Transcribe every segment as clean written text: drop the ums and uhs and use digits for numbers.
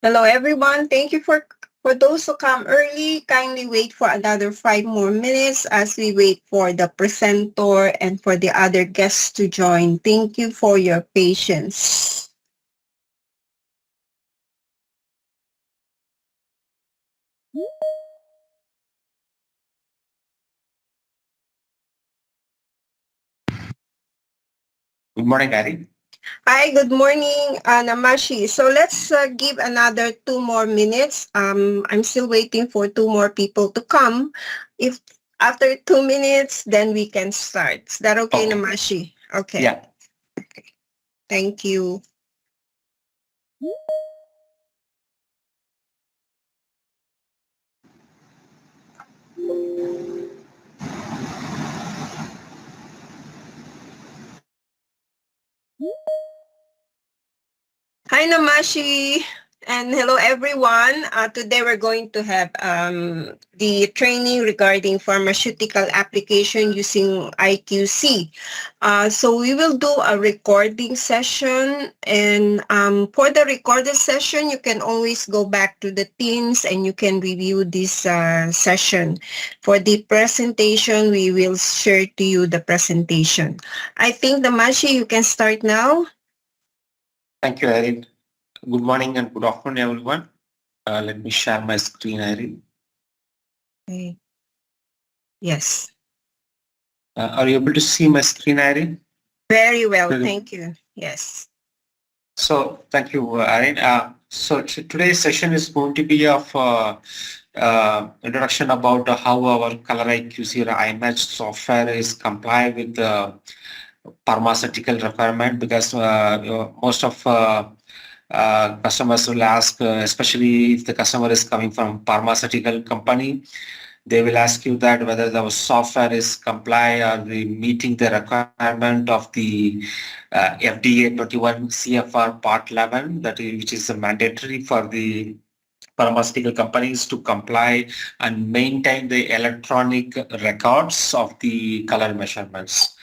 Hello, everyone. Thank you for those who come early. Kindly wait for another 5 more minutes as we wait for the presenter and for the other guests to join. Thank you for your patience. Good morning, Irene. Hi, good morning, Namashi. So let's give another 2 more minutes. I'm still waiting for 2 more people to come. If after 2 minutes, then we can start. Is that okay, Okay. Namashi? Okay. Yeah. Thank you. Hi, Namashi. And hello, everyone. Today we're going to have the training regarding pharmaceutical application using iQC. So we will do a recording session. And for the recorded session, you can always go back to the Teams and you can review this session. For the presentation, we will share to you the presentation. I think, Namashi, you can start now. Thank you, Irene. Good morning and good afternoon, everyone. Let me share my screen, Irene. Okay. Yes. Are you able to see my screen, Irene? Very well, Good. thank you. Yes. So, thank you, Irene. Today's session is going to be of introduction about how our Color IQC or iMatch software is comply with the pharmaceutical requirement because most of customers will ask, especially if the customer is coming from pharmaceutical company, they will ask you that whether the software is comply or the meeting the requirement of the FDA 21 CFR Part 11, which is mandatory for the pharmaceutical companies to comply and maintain the electronic records of the color measurements.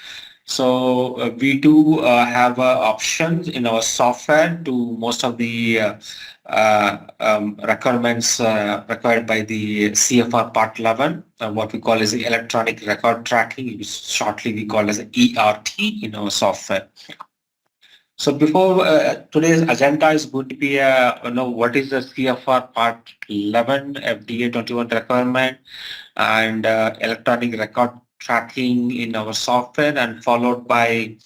So we do have options in our software to most of the requirements required by the CFR Part 11, what we call as the electronic record tracking, which shortly we call as ERT in our software. So before today's agenda is going to be, what is the CFR Part 11 FDA 21 requirement and electronic record tracking in our software, and followed by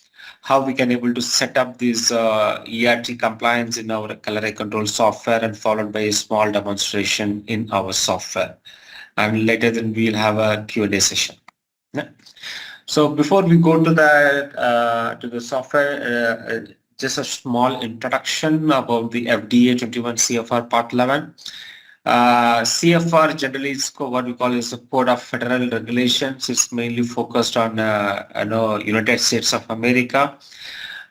how we can able to set up this ERT compliance in our color eye control software, and followed by a small demonstration in our software. And later then we'll have a Q&A session. Yeah. So before we go to the software, just a small introduction about the FDA 21 CFR Part 11. CFR generally is what we call is the Code of Federal Regulations. It's mainly focused on United States of America,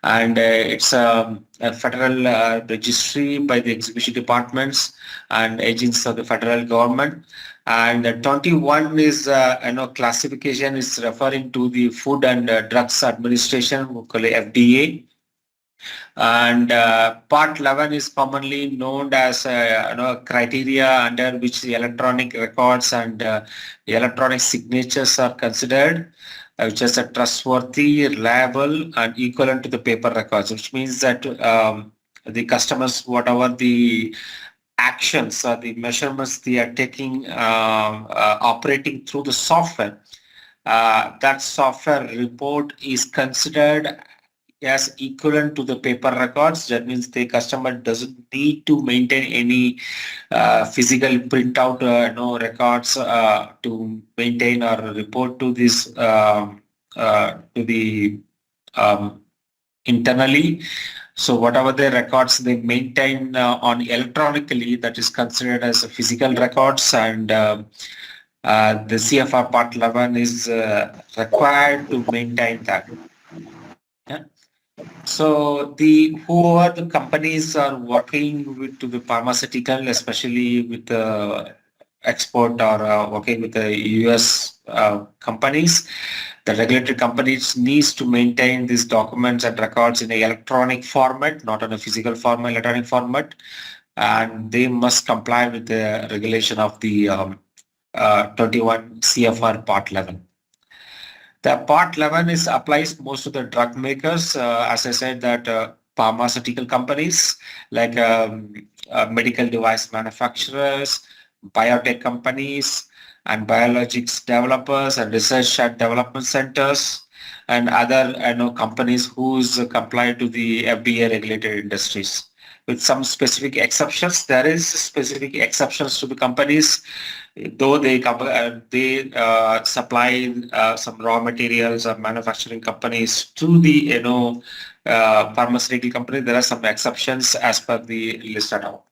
and it's a federal registry by the executive departments and agencies of the federal government. And 21 is classification is referring to the Food and Drugs Administration, we call it FDA. And Part 11 is commonly known as criteria under which the electronic records and electronic signatures are considered, which is a trustworthy, reliable, and equivalent to the paper records, which means that the customers, whatever the actions or the measurements they are taking, operating through the software, that software report is considered as equivalent to the paper records. That means the customer doesn't need to maintain any physical printout records to maintain or report to this to the um, internally. So whatever the records they maintain on electronically, that is considered as physical records, and the CFR Part 11 is required to maintain that. Yeah. So the whoever the companies are working with to the pharmaceutical, especially with the export or working with the US companies, the regulated companies needs to maintain these documents and records in an electronic format, not on a physical format, electronic format. and they must comply with the regulation of the 21 CFR Part 11. The Part 11 is applies most to the drug makers, as I said, that pharmaceutical companies like medical device manufacturers, biotech companies, and biologics developers and research and development centers, and other companies who's comply to the FDA regulated industries. With some specific exceptions, there is specific exceptions to the companies, though they supply some raw materials or manufacturing companies to the pharmaceutical company. There are some exceptions as per the list at all.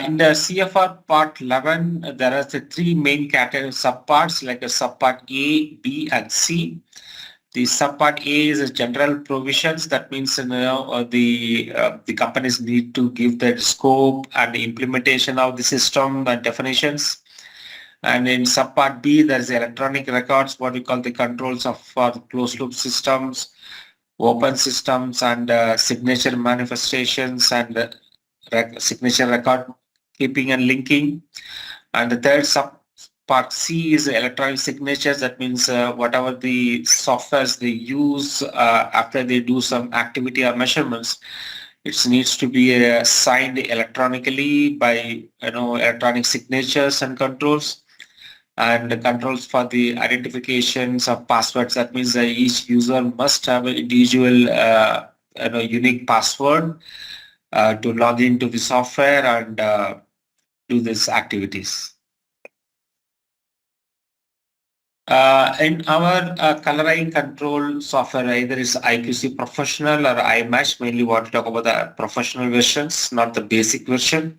In the CFR Part 11, there are the three main category subparts, like a subpart A, B, and C. The subpart A is a general provisions. That means the companies need to give their scope and the implementation of the system and definitions. And in subpart B, there is electronic records, what we call the controls of for closed loop systems, open systems, and signature manifestations and signature record keeping and linking. And the third part C is electronic signatures. That means whatever the softwares they use after they do some activity or measurements, it needs to be signed electronically by electronic signatures and controls. And the controls for the identifications of passwords. That means that each user must have an individual unique password to log into the software and do these activities. In our coloring control software, either is iQC Professional or iMatch. Mainly what we talk about the professional versions, not the basic version.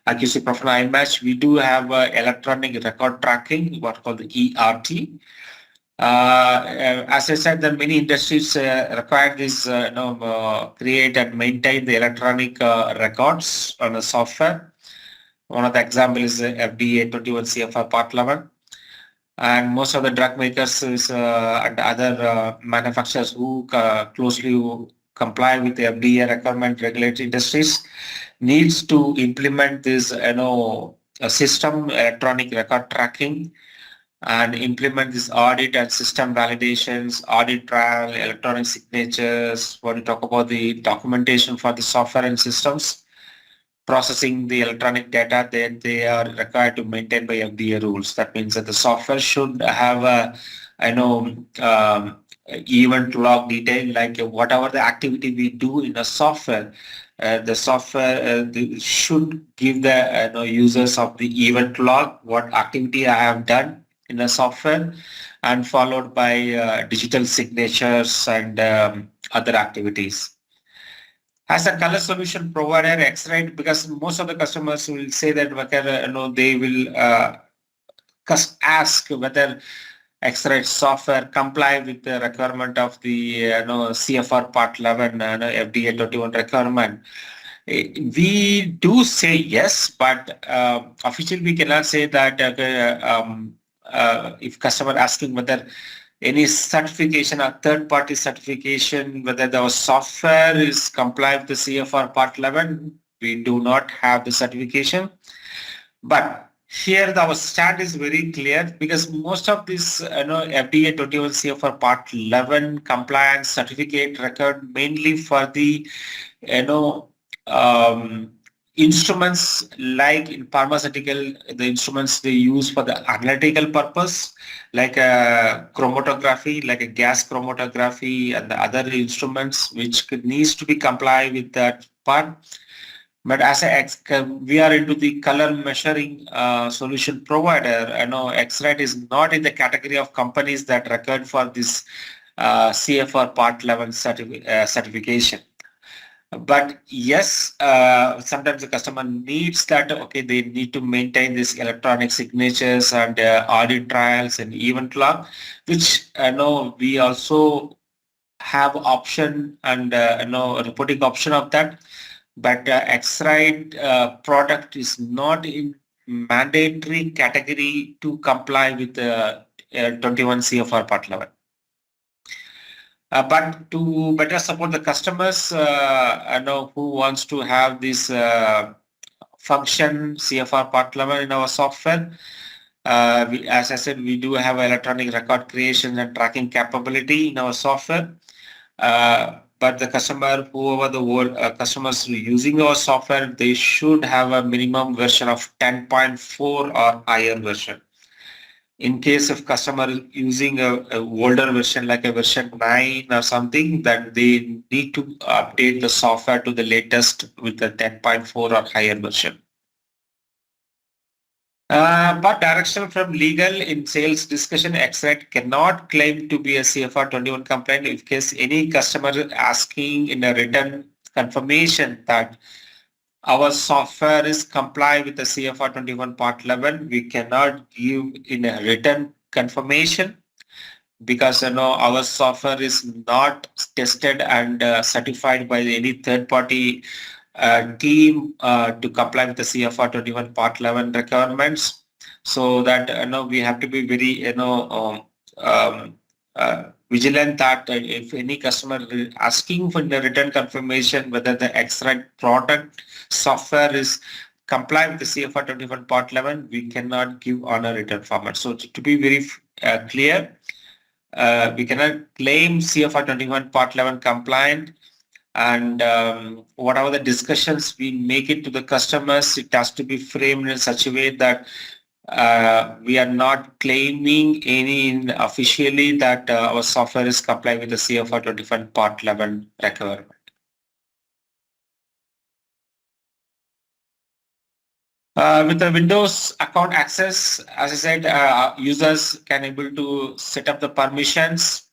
iQC Professional iMatch, we do have electronic record tracking, what called the ERT. As I said, that many industries require this, create and maintain the electronic records on the software. One of the example is the FDA 21 CFR Part 11. And most of the drug makers and other manufacturers who closely comply with the FDA requirement regulated industries needs to implement this a system electronic record tracking and implement this audit and system validations, audit trial, electronic signatures. When we talk about the documentation for the software and systems, processing the electronic data that they are required to maintain by FDA rules. That means that the software should have a, event log detail, like whatever the activity we do in a software, the software should give the users of the event log what activity I have done in the software, and followed by digital signatures and other activities. As a color solution provider, Xrite, because most of the customers will say that whether they will ask whether Xrite software comply with the requirement of the CFR Part 11 FDA 21 requirement. We do say yes, but officially we cannot say that if customer asking whether any certification or third-party certification, whether the software is compliant with the CFR Part 11, we do not have the certification. But here our stand is very clear, because most of this FDA 21 CFR Part 11 compliance certificate record mainly for the instruments, like in pharmaceutical, the instruments they use for the analytical purpose, like a chromatography, like a gas chromatography, and the other instruments which needs to be compliant with that part. But as we are into the color measuring solution provider, I know Xrite is not in the category of companies that record for this CFR Part 11 certification. But yes, sometimes the customer needs that, okay, they need to maintain this electronic signatures and audit trials and event log, which I know we also have option and reporting option of that. But Xrite product is not in mandatory category to comply with the 21 CFR Part 11. But to better support the customers, who wants to have this function CFR part level in our software. As I said, we do have electronic record creation and tracking capability in our software. But the customer, whoever the world customers using our software, they should have a minimum version of 10.4 or higher version. In case of customer using a older version like a version 9 or something, then they need to update the software to the latest with the 10.4 or higher version. But direction from legal in sales discussion, Xrite cannot claim to be a CFR 21 compliant. In case any customer asking in a written confirmation that our software is comply with the CFR 21 Part 11, we cannot give in a written confirmation because our software is not tested and certified by any third party team to comply with the CFR 21 Part 11 requirements. So that we have to be very vigilant that if any customer is asking for the written confirmation whether the Xrite product software is comply with the CFR 21 Part 11, we cannot give on a written format. So to be very clear, we cannot claim CFR 21 Part 11 compliant, and whatever the discussions we make it to the customers, it has to be framed in such a way that we are not claiming any officially that our software is complying with the CFR 21 Part 11 requirement. With the Windows account access, as I said, users can able to set up the permissions.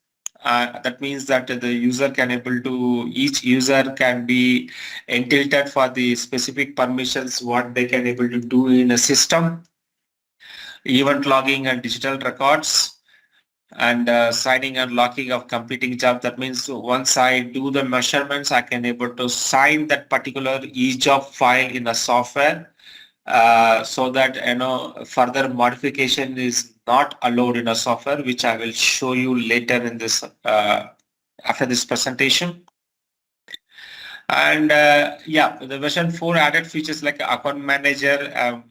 That means that the user can able to, each user can be entitled for the specific permissions, what they can able to do in a system, event logging and digital records, and signing and locking of completing job. That means once I do the measurements, I can able to sign that particular e-job file in the software. So that further modification is not allowed in a software, which I will show you later in this after this presentation. And the version 4 added features like account manager,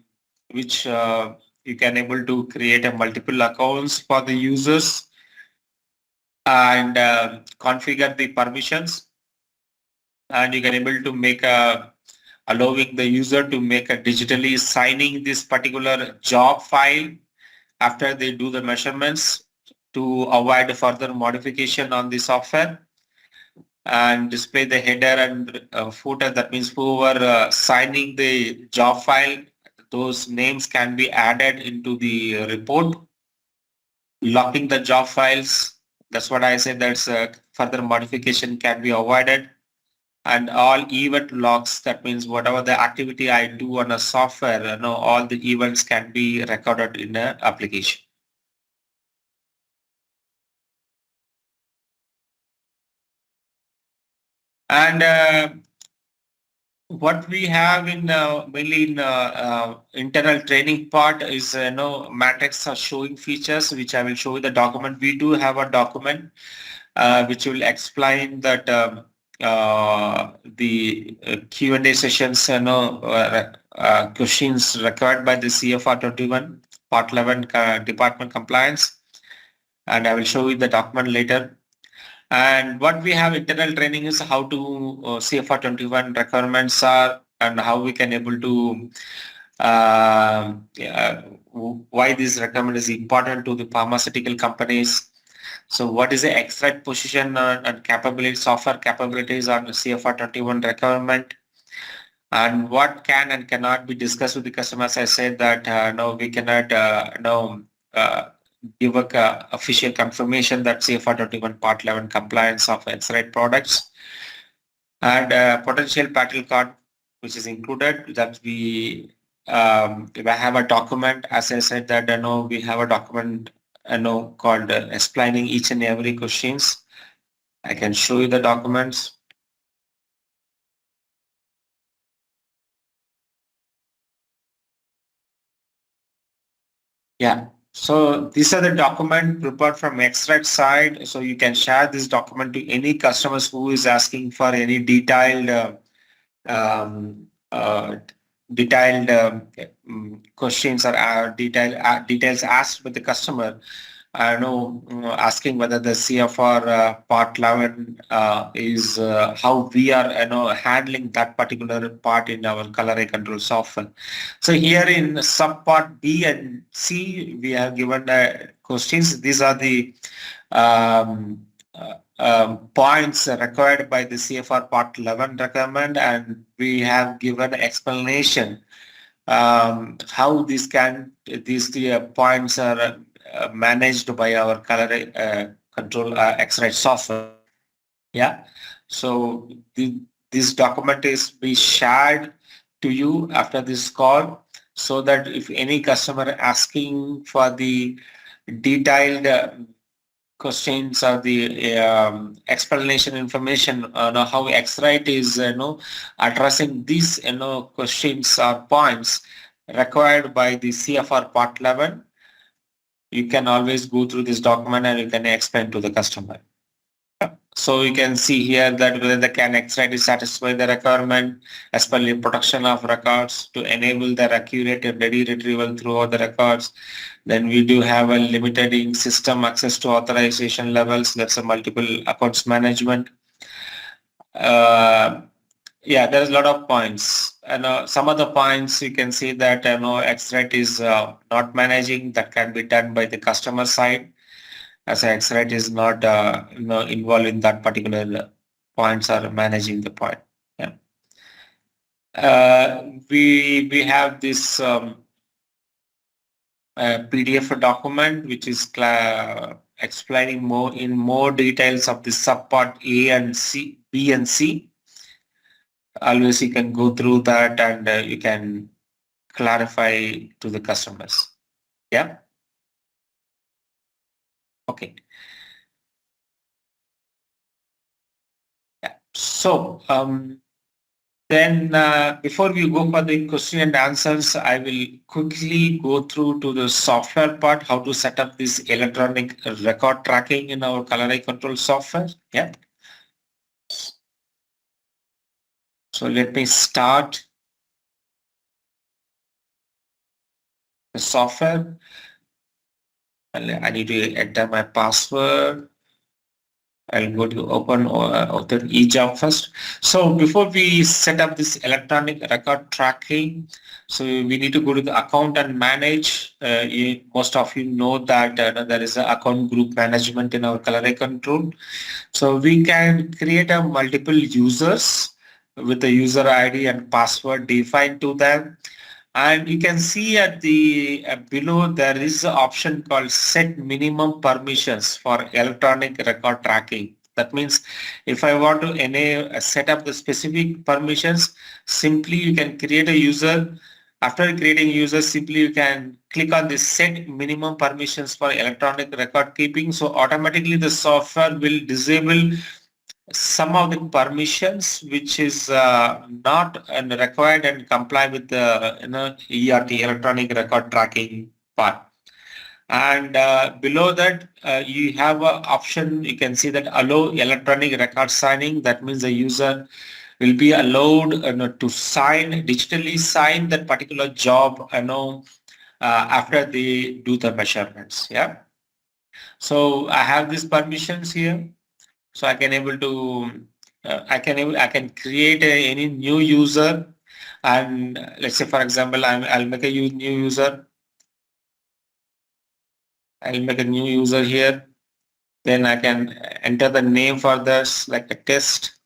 which you can able to create a multiple accounts for the users and configure the permissions, and you can able to make a allowing the user to make a digitally signing this particular job file after they do the measurements to avoid further modification on the software, and display the header and footer. That means whoever signing the job file, those names can be added into the report. Locking the job files, that's what I said, that's further modification can be avoided. And all event logs, that means whatever the activity I do on a software, all the events can be recorded in an application. And what we have in mainly in internal training part is matrix are showing features, which I will show you the document. We do have a document which will explain that the Q&A sessions, questions required by the CFR 21 Part 11 department compliance, and I will show you the document later. And what we have internal training is how to CFR 21 requirements are and how we can able to why this requirement is important to the pharmaceutical companies. So what is the Xrite position and capability, software capabilities on the CFR 21 requirement, and what can and cannot be discussed with the customers. I said that no, we cannot give a official confirmation that CFR 21 Part 11 compliance of Xrite products, and potential battle card, which is included, that we have a document. As I said that we have a document called explaining each and every questions. I can show you the documents. Yeah. So these are the document prepared from Xrite side. So you can share this document to any customers who is asking for any detailed um, uh, questions or details asked by the customer. I know asking whether the CFR part 11 is how we are handling that particular part in our color eye control software. So here in sub part B and C, we have given questions. These are the um, points required by the CFR Part 11 requirement, and we have given explanation how these points are managed by our color control Xrite software. Yeah. So this document is be shared to you after this call, so that if any customer asking for the detailed questions or the explanation information on how Xrite is addressing these questions or points required by the CFR Part 11, you can always go through this document and you can explain to the customer. So you can see here that whether the can Xrite is satisfy the requirement as per the protection of records to enable the accurate and ready retrieval throughout the records. Then we do have a limited in system access to authorization levels. That's a multiple accounts management. Uh, yeah, there's a lot of points. And some of the points you can see that Xrite is not managing. That can be done by the customer side, as Xrite is not involved in that particular points or managing the point. Yeah. We have this PDF document which is explaining more details of the subpart A and C, B and C. Always you can go through that and you can clarify to the customers. Yeah. Okay. Yeah. So then before we go for the question and answers, I will quickly go through to the software part, how to set up this electronic record tracking in our color eye control software. Yeah. So let me start the software. I need to enter my password. I'll go to open author eJob first. So before we set up this electronic record tracking, so we need to go to the account and manage. Most of you know that there is an account group management in our color eye control. So we can create a multiple users with the user ID and password defined to them. And you can see at the below there is an option called set minimum permissions for electronic record tracking. That means if I want to set up the specific permissions, simply you can create a user. After creating user, simply you can click on the set minimum permissions for electronic record keeping. So automatically the software will disable some of the permissions which is not required and comply with the ERT, electronic record tracking part. And below that you have an option. You can see that allow electronic record signing. That means the user will be allowed to digitally sign that particular job after they do the measurements. Yeah. So I have these permissions here. So I can able to I can create any new user, and let's say for example I'll make a new user. I'll make a new user here. Then I can enter the name for this like a test.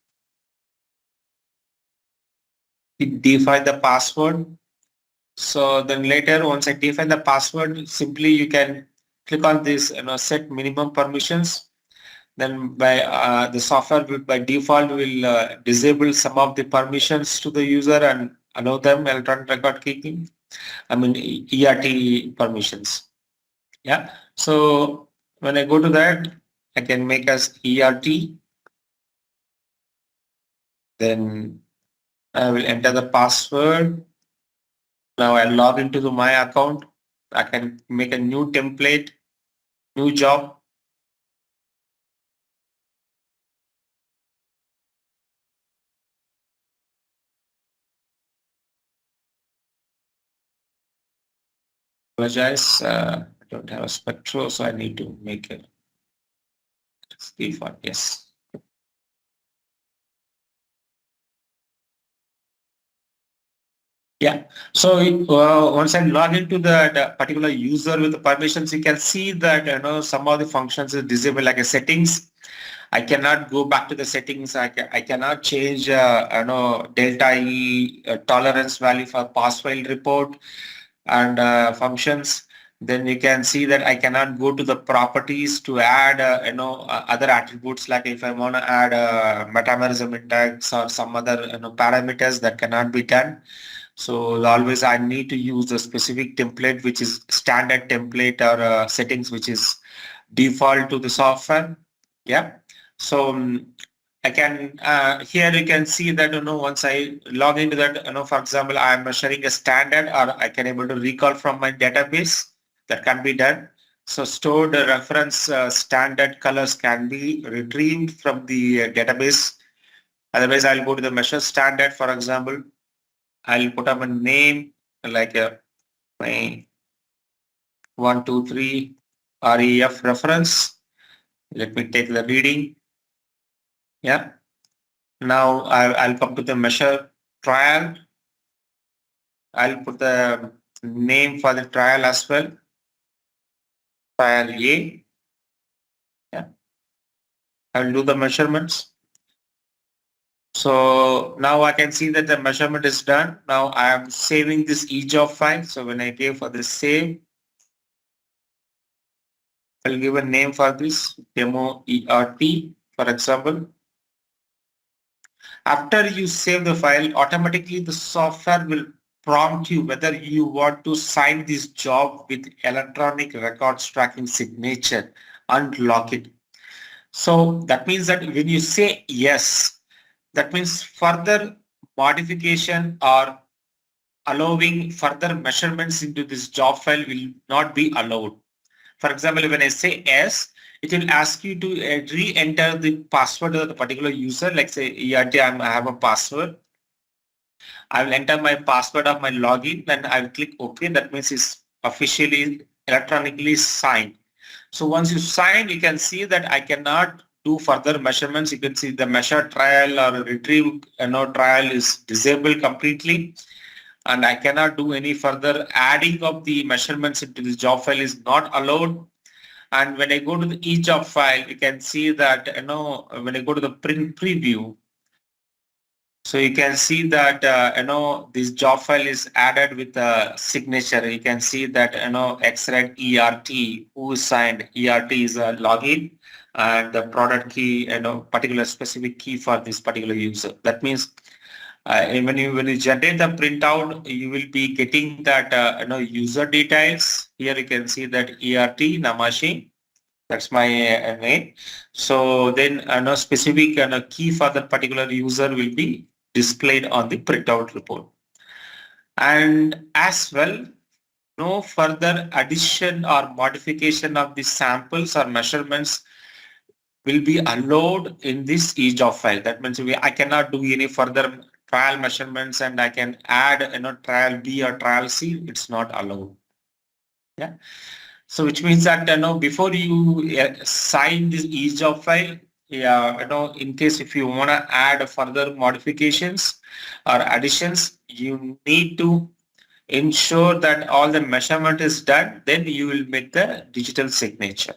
Define the password. So then later once I define the password, simply you can click on this set minimum permissions. Then by the software will, by default will disable some of the permissions to the user and allow them electronic record keeping. I mean ERT permissions. Yeah. So when I go to that, I can make as ERT. Then I will enter the password. Now I'll log into my account. I can make a new template, new job. Apologize, I don't have a spectral, so I need to make a default. Yes. Yeah. So once I log into the particular user with the permissions, you can see that some of the functions is disabled, like a settings. I cannot go back to the settings. I cannot change delta E tolerance value for pass file report and functions. Then you can see that I cannot go to the properties to add other attributes, like if I want to add metamerism index or some other parameters, that cannot be done. So always I need to use a specific template, which is standard template or settings, which is default to the software. Yeah. So I can here you can see that once I log into that, for example, I am measuring a standard, or I can able to recall from my database. That can be done. So stored reference standard colors can be retrieved from the database. Otherwise, I'll go to the measure standard, for example. I'll put up a name like my 123 REF reference. Let me take the reading. Yeah. Now I'll come to the measure trial. I'll put the name for the trial as well. Trial A. Yeah. I'll do the measurements. So now I can see that the measurement is done. Now I am saving this eJob file. So when I give for the save, I'll give a name for this demo ERT, for example. After you save the file, automatically the software will prompt you whether you want to sign this job with electronic records tracking signature and lock it. So that means that when you say yes, that means further modification or allowing further measurements into this job file will not be allowed. For example, when I say yes, it will ask you to re-enter the password of the particular user. Like say ERT, I have a password. I will enter my password of my login, then I will click OK. That means it's officially electronically signed. So once you sign, you can see that I cannot do further measurements. You can see the measure trial or retrieve trial is disabled completely. And I cannot do any further adding of the measurements into this job file is not allowed. And when I go to the eJob file, you can see that, when I go to the print preview, so you can see that, this job file is added with a signature. You can see that, Xrite ERT, who signed ERT is a login, and the product key, particular specific key for this particular user. That means when you generate the printout, you will be getting that, user details. Here you can see that ERT Namashi. That's my name. So then no specific key for that particular user will be displayed on the printout report. And as well, no further addition or modification of the samples or measurements will be allowed in this eJob file. That means I cannot do any further trial measurements, and I can add trial B or trial C. It's not allowed. Yeah. So which means that before you sign this eJob file, yeah, in case if you want to add further modifications or additions, you need to ensure that all the measurement is done. Then you will make the digital signature.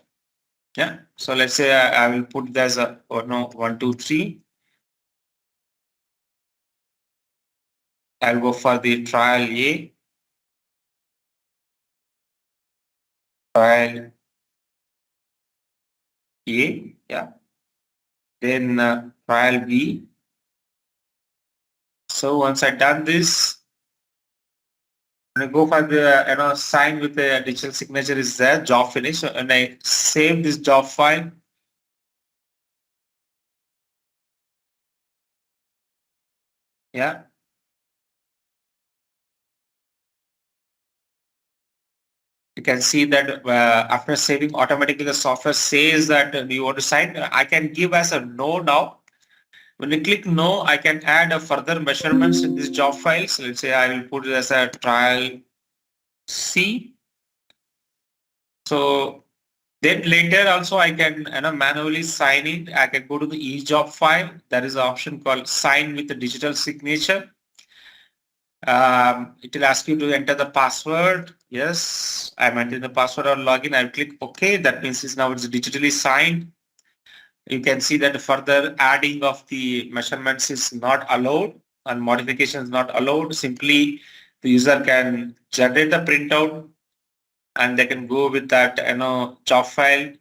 Yeah. So let's say I will put there's a 1, 2, 3. I'll go for the trial A, trial A, yeah. Then trial B. So once I done this, when I go for the sign with the digital signature is there, job finish, and I save this job file. Yeah. You can see that after saving, automatically the software says that you want to sign. I can give as a no now. When you click no, I can add a further measurements in this job files. Let's say I will put it as a trial C. So then later also I can manually sign it. I can go to the e-job file. There is an option called sign with the digital signature. It will ask you to enter the password. Yes, I'm entering the password or login. I'll click OK. That means it's digitally signed. You can see that further adding of the measurements is not allowed and modification is not allowed. Simply the user can generate the printout and they can go with that job file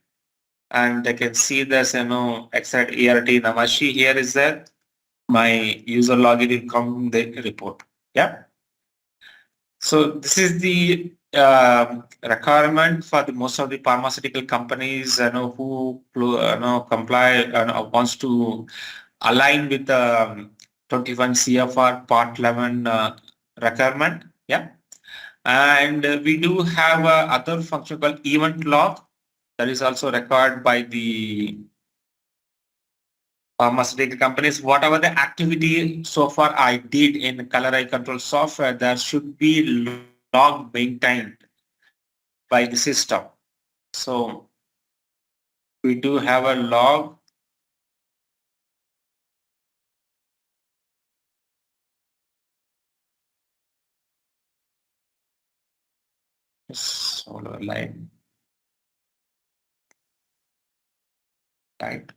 and they can see this Xrite ERT Namashi here is there. My user login will come in the report. Yeah. So this is the requirement for the most of the pharmaceutical companies who comply wants to align with the 21 CFR Part 11 requirement. Yeah. And we do have other function called event log that is also required by the pharmaceutical companies. Whatever the activity so far I did in color eye control software, there should be log maintained by the system. So we do have a log. Solar line. Right.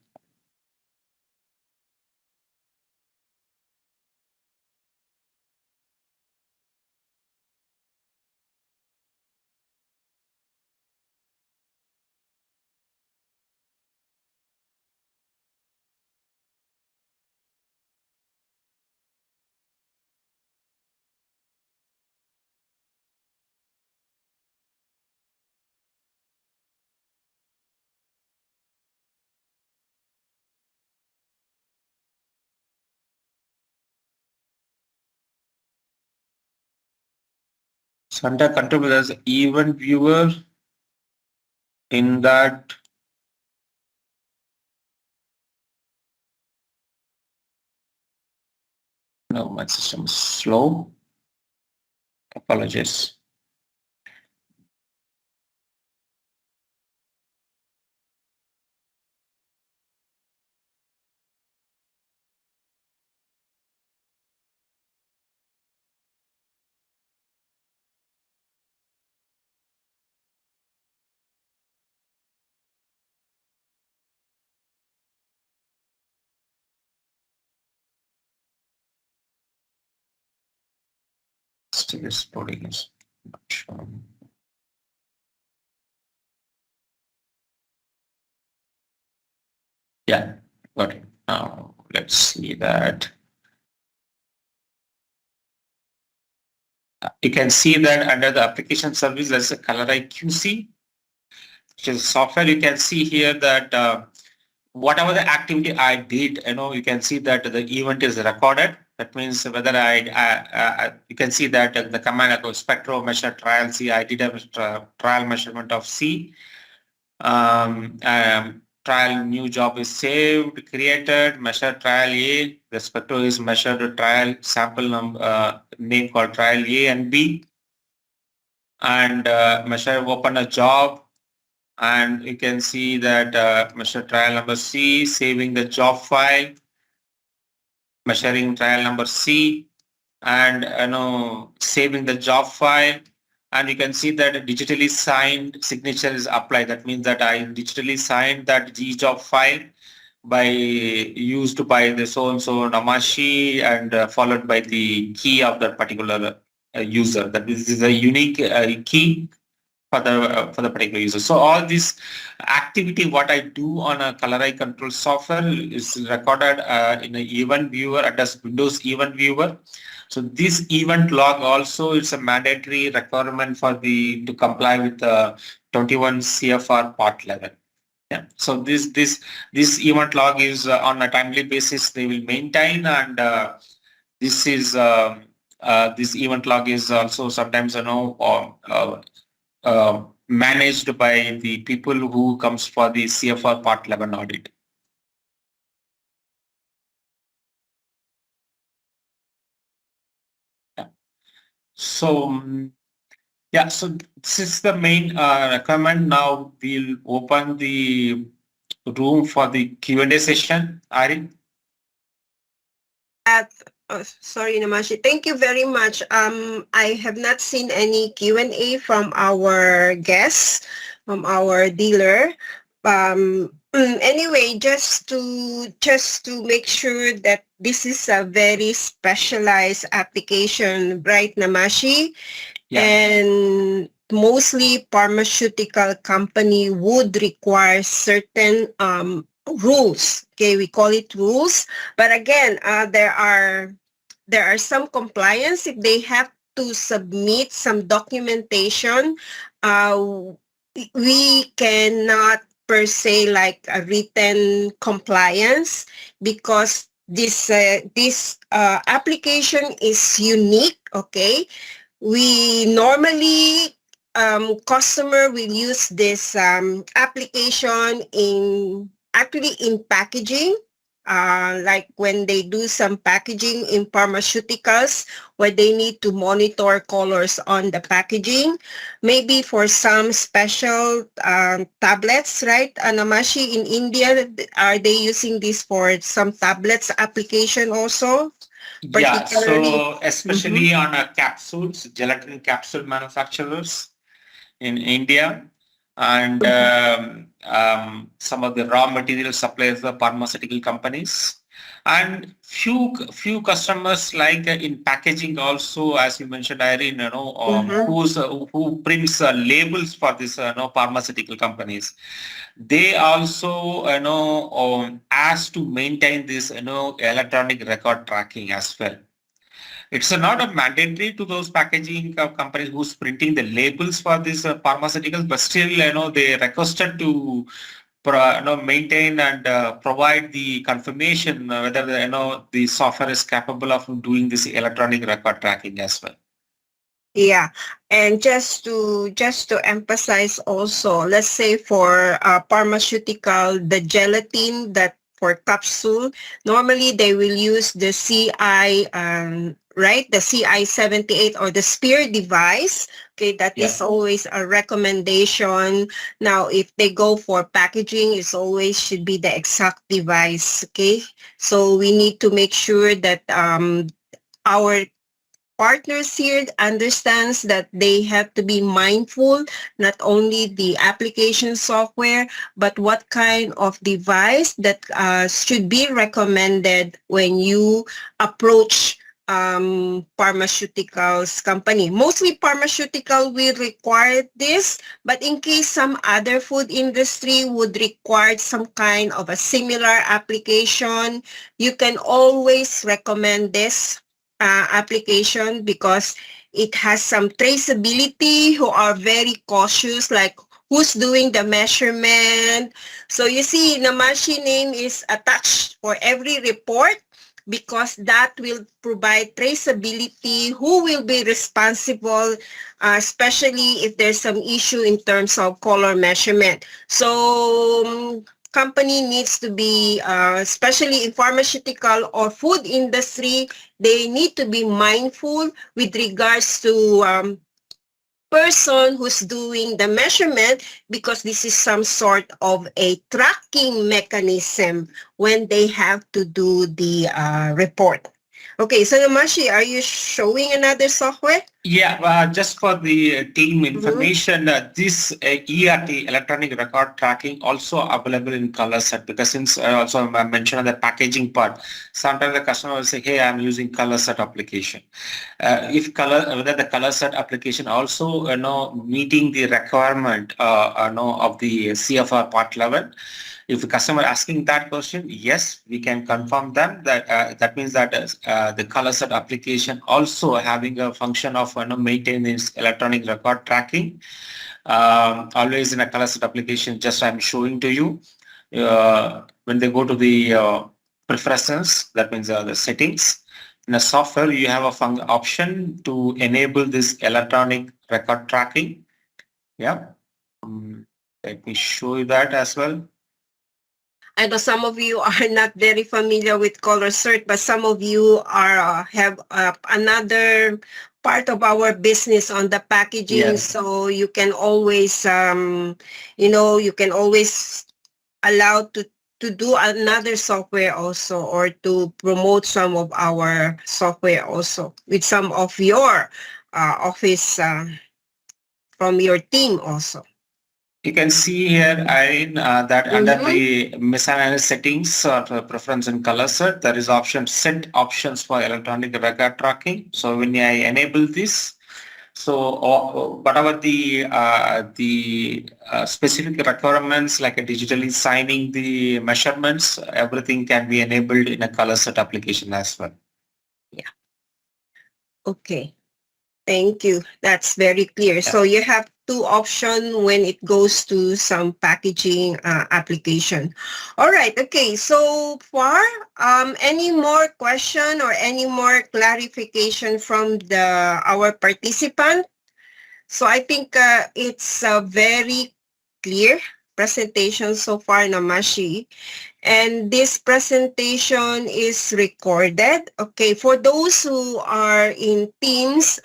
So under control, there's event viewer in that. No, my system is slow. Apologies. Still exploding is not shown. Yeah, got it. Now let's see that. You can see that under the application service, there's a color iQC, which is software. You can see here that whatever the activity I did, you can see that the event is recorded. That means whether you can see that the command echo spectro measure trial C, I did a trial measurement of C. Trial new job is saved, created, measure trial A. The spectro is measured trial sample number, name called trial A and B. And measure open a job. And you can see that measure trial number C, saving the job file, measuring trial number C, and saving the job file. And you can see that a digitally signed signature is applied. That means that I digitally signed that G-job file by used by the so-and-so Namashi and followed by the key of that particular user. That this is a unique key for the particular user. So all this activity, what I do on a color eye control software is recorded in an event viewer under Windows event viewer. So this event log also is a mandatory requirement for to comply with the 21 CFR Part 11. Yeah. So this event log is on a timely basis they will maintain, and this event log is also sometimes managed by the people who comes for the CFR Part 11 audit. Yeah. So, so this is the main requirement. Now we'll open the room for the Q&A session. Irene? At, sorry, Namashi. Thank you very much. I have not seen any Q&A from our guests, from our dealer. Anyway, just to make sure that this is a very specialized application, right, Namashi? Yeah. And mostly pharmaceutical company would require certain rules. Okay, we call it rules. But again, there are some compliance if they have to submit some documentation. Uh, we cannot per se like a written compliance because this application is unique. Okay, we normally customer will use this application in actually in packaging, like when they do some packaging in pharmaceuticals where they need to monitor colors on the packaging, maybe for some special tablets, right, Anamashi? In India, are they using this for some tablets application also? Yeah, Particularly. so especially on capsules, gelatin capsule manufacturers in India, and some of the raw material suppliers, the pharmaceutical companies, and few customers like in packaging also, as you mentioned, Irene, Mhm. who prints labels for this, pharmaceutical companies. They also, asked to maintain this, electronic record tracking as well. It's not a mandatory to those packaging companies who's printing the labels for these pharmaceuticals, but still, they requested to maintain and provide the confirmation whether the software is capable of doing this electronic record tracking as well. Yeah, and just to emphasize also, let's say for pharmaceutical, the gelatin that for capsule, normally they will use the CI, right, the CI 78 or the spear device. Okay, that Yeah. is always a recommendation. Now, if they go for packaging, it's always should be the exact device. Okay, so we need to make sure that our partners here understands that they have to be mindful not only the application software but what kind of device that should be recommended when you approach pharmaceuticals company. Mostly pharmaceutical will require this, but in case some other food industry would require some kind of a similar application, you can always recommend this application because it has some traceability who are very cautious, like who's doing the measurement. So you see, Namashi name is attached for every report because that will provide traceability, who will be responsible, especially if there's some issue in terms of color measurement. So company needs to be, especially in pharmaceutical or food industry, they need to be mindful with regards to person who's doing the measurement because this is some sort of a tracking mechanism when they have to do the report. Okay, so Namashi, are you showing another software? Yeah, just for the team Mm-hmm. information, this ERT, electronic record tracking, also available in color set, because since also I mentioned on the packaging part, sometimes the customer will say, hey, I'm using color set application. If whether the color set application also, meeting the requirement, of the CFR Part 11. If the customer asking that question, yes, we can confirm them that that means that the color set application also having a function of maintenance electronic record tracking. Always in a color set application, just I'm showing to you when they go to the preferences, that means the settings. In a software, you have a option to enable this electronic record tracking. Yeah. Let me show you that as well. I know some of you are not very familiar with color cert, but some of you are have another part of our business on the packaging. Yes. So you can always, you can always allow to do another software also, or to promote some of our software also with some of your office from your team also. You can see here, Irene, that under Mm-hmm. the miscellaneous settings or preference and color set, there is option set options for electronic record tracking. So when I enable this, so whatever the specific requirements like digitally signing the measurements, everything can be enabled in a color set application as well. Yeah. Okay. Thank you. That's very clear. Yeah. So you have two options when it goes to some packaging application. All right. Okay. So far, any more question or any more clarification from our participant? So I think it's a very clear presentation so far, Namashi. And this presentation is recorded. Okay, for those who are in Teams,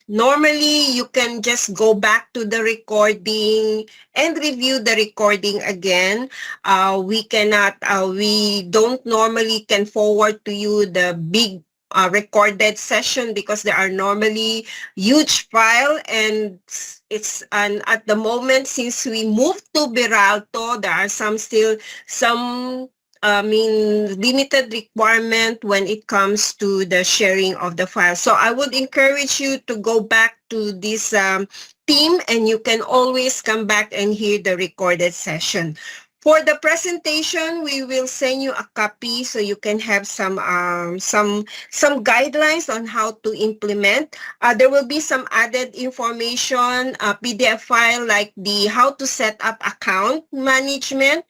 normally you can just go back to the recording and review the recording again. We don't normally can forward to you the big recorded session because there are normally huge file, and at the moment, since we moved to Beralto, there are some limited requirement when it comes to the sharing of the file. So I would encourage you to go back to this team, and you can always come back and hear the recorded session. For the presentation, we will send you a copy so you can have some guidelines on how to implement. There will be some added information, PDF file like the how to set up account management.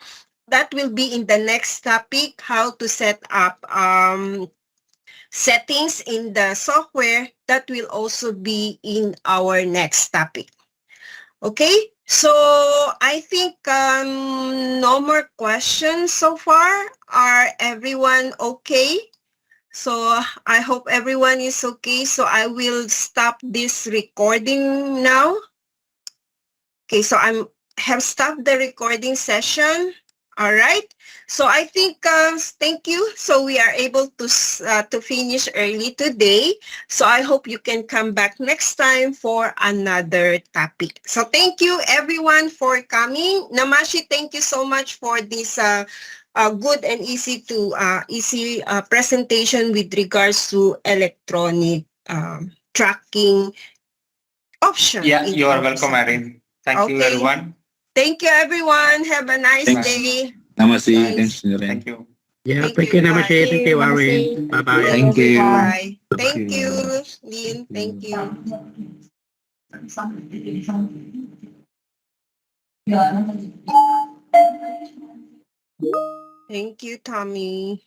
That will be in the next topic, how to set up settings in the software. That will also be in our next topic. Okay, so I think no more questions so far. Are everyone okay? So I hope everyone is okay. So I will stop this recording now. Okay, so have stopped the recording session. All right. So I think thank you. So we are able to finish early today. So I hope you can come back next time for another topic. So thank you everyone for coming. Namashi, thank you so much for this good and easy presentation with regards to electronic tracking option. Yeah, in you are our welcome, software. Irene. Thank you, Okay. everyone. Thank you, everyone. Have a nice Thanks. day. Namaste. Thanks. Thanks, Naren. Thank you. Yeah, Thank thank you. you, Bye. Namaste. Thank you, Irene. Bye-bye. Thank you. Bye. Thank Okay. you, Lynn. Thank you. Thank you, Tommy.